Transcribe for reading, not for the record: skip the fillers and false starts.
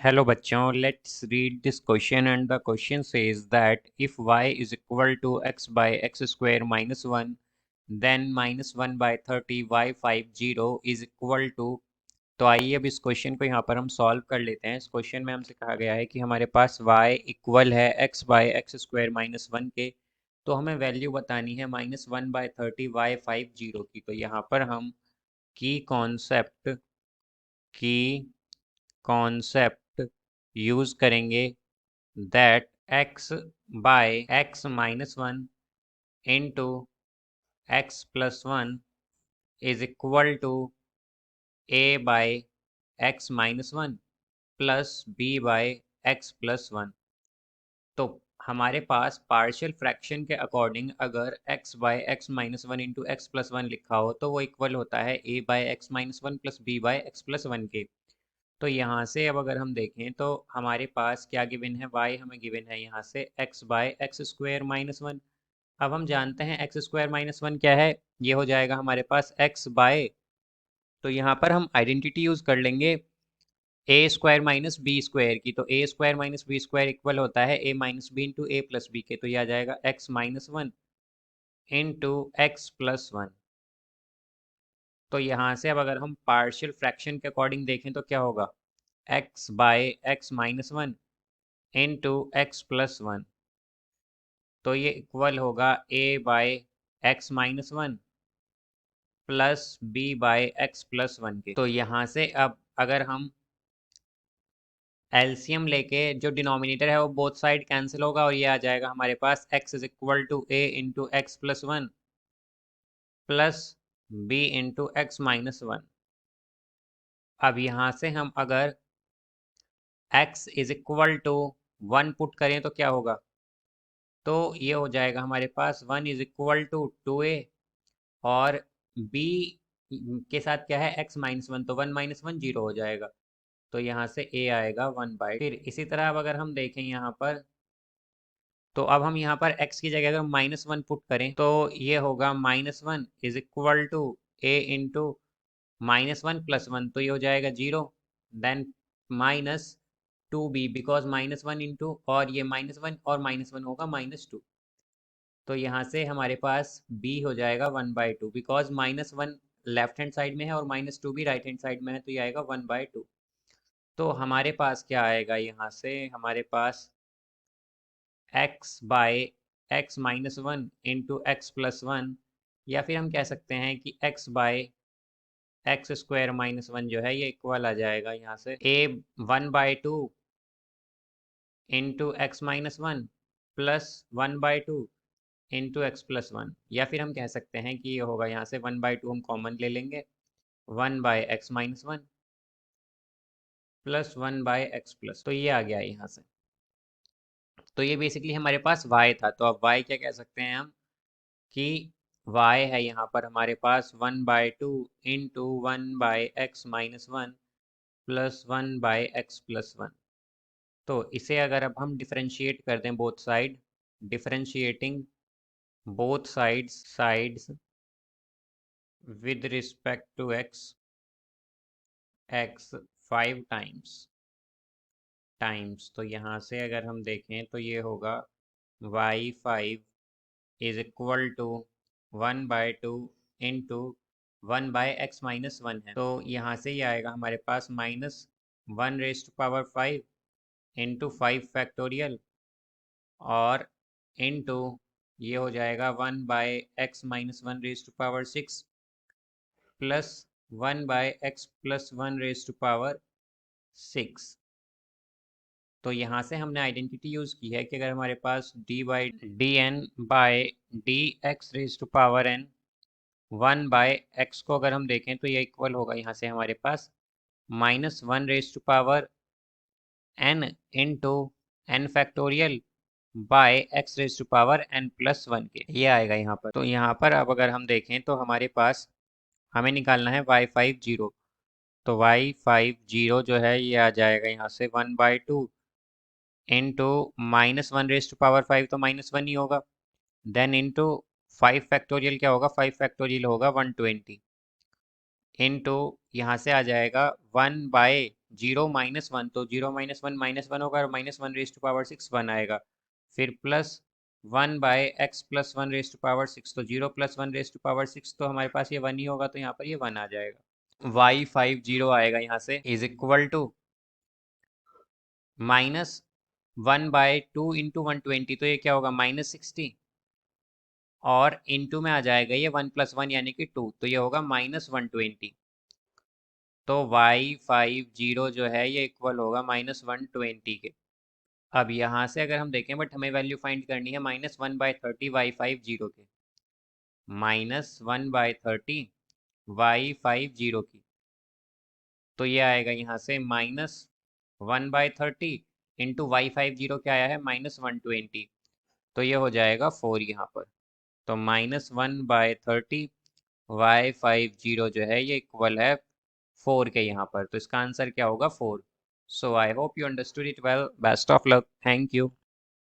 Hello बच्चों, let's read this question and the question says that if y is equal to x by x square minus 1 then minus 1 by 30 y50 is equal to। तो आइए अब इस question को यहाँ पर हम solve कर लेते हैं। इस क्वेश्चन में हमसे कहा गया है कि हमारे पास y इक्वल है x by x square minus 1 के, तो हमें वैल्यू बतानी है माइनस 1 बाय 30 y50 की। तो यहाँ पर हम की कॉन्सेप्ट यूज करेंगे that x by x minus 1 into x plus 1 is equal to a by x minus 1 plus b by x plus 1। तो हमारे पास पार्शियल फ्रैक्शन के अकॉर्डिंग अगर x by x minus 1 into x plus 1 लिखा हो तो वो इक्वल होता है a by x minus 1 plus b by x plus 1 के। तो यहाँ से अब अगर हम देखें तो हमारे पास क्या गिवन है, y हमें गिवन है यहाँ से x by x square minus 1। अब हम जानते हैं एक्स स्क्वायर माइनस 1 क्या है, ये हो जाएगा हमारे पास x बाय, तो यहाँ पर हम आइडेंटिटी यूज कर लेंगे a square minus b square की। तो a square minus b square equal होता है a minus b into a plus b के। तो यह आ जाएगा x minus 1 into x plus 1। तो यहाँ से अब अगर हम पार्शियल फ्रैक्शन के अकॉर्डिंग देखें तो क्या होगा, x by x minus 1 into x plus 1। तो ये इक्वल होगा a by x minus 1 plus b by x plus 1 के। तो यहाँ से अब अगर हम एलसीएम लेके जो डिनोमिनेटर है वो बोथ साइड कैंसिल होगा और ये आ जाएगा हमारे पास x is equal to a into x plus 1 plus b into x minus 1। अब यहाँ से हम अगर x is equal to 1 put करें तो क्या होगा, तो ये हो जाएगा हमारे पास 1 इज इक्वल टू 2a और b के साथ क्या है x माइनस 1, तो 1 माइनस 1 0 हो जाएगा। तो यहाँ से a आएगा 1 बाई। फिर इसी तरह अब अगर हम देखें यहाँ पर, तो अब हम यहाँ पर x की जगह अगर माइनस 1 पुट करें तो ये होगा minus 1 is equal to a into minus 1 plus 1, तो ये हो जाएगा 0। Then minus 2b because minus 1 into और ये माइनस 1 और माइनस 1 होगा माइनस 2। तो यहाँ से हमारे पास b हो जाएगा 1/2 because minus 1 left hand side में है और माइनस 2 भी राइट हैंड साइड में है, तो ये आएगा 1/2। तो हमारे पास क्या आएगा, यहाँ से हमारे पास x by x minus 1 into x plus 1, या फिर हम कह सकते हैं कि x by x square minus 1 जो है ये इक्वल आ जाएगा यहाँ से a 1/2 into x minus 1 plus 1/2 into x plus 1, या फिर हम कह सकते हैं कि ये होगा यहाँ से 1/2 हम कॉमन ले लेंगे 1 by x minus 1 plus 1 by x plus, तो ये आ गया यहाँ से। तो ये बेसिकली हमारे पास y था, तो अब y क्या कह सकते हैं हम कि y है यहाँ पर हमारे पास 1/2 into 1 by x minus 1 plus 1 by x plus 1। तो इसे अगर अब हम डिफरेंशिएट कर दें both side, differentiating both sides with respect to x 5 times, तो यहाँ से अगर हम देखें तो ये होगा y5 is equal to 1/2 into 1 by x minus 1 है, तो यहाँ से ये आएगा हमारे पास minus 1 raise to power 5 into 5 factorial और इंटू ये हो जाएगा 1 by x minus 1 raise to power 6 plus 1 by x plus 1 raise to power 6। तो यहाँ से हमने आइडेंटिटी यूज़ की है कि अगर हमारे पास d x raise to power n 1 by x को अगर हम देखें तो ये इक्वल होगा यहाँ से हमारे पास minus 1 raise to power n into n factorial by x raise to power n plus 1 के, ये आएगा यहाँ पर। तो यहाँ पर अब अगर हम देखें तो हमारे पास हमें निकालना है y50। तो y50 जो है ये आ जाएगा यहाँ से 1/2 into minus 1 raise to power 5, तो माइनस 1 ही होगा। देन इंटू 5 फैक्टोरियल क्या होगा, 5 फैक्टोरियल होगा 120 इंटू यहाँ से आ जाएगा 1 बाय 0 - 1, तो 0 - 1 -1 होगा और -1 रेज़ टू पावर 6 1 आएगा। फिर plus 1/x+1 raise to power 6, तो 0 + 1 रेज़ टू पावर 6, तो हमारे पास ये 1 ही होगा, तो यहाँ पर ये 1 आ जाएगा। y50 आएगा यहाँ से इज इक्वल टू -1/2 × 120, तो ये क्या होगा -60, और इनटू में आ जाएगा ये 1 + 1 यानी कि 2, तो ये होगा -120। तो y50 जो है ये इक्वल होगा -120 के। अब यहाँ से अगर हम देखें, बट हमें वैल्यू फाइंड करनी है -1/30 y50 के, -1/30 y50 की, तो ये आएगा यहाँ से -1/30 इंटू y50 क्या आया है -120, तो ये हो जाएगा 4 यहाँ पर। तो -1/30 y50 जो है ये इक्वल है 4 के यहाँ पर, तो इसका आंसर क्या होगा 4। So I hope you understood it well. Best of luck. Thank you.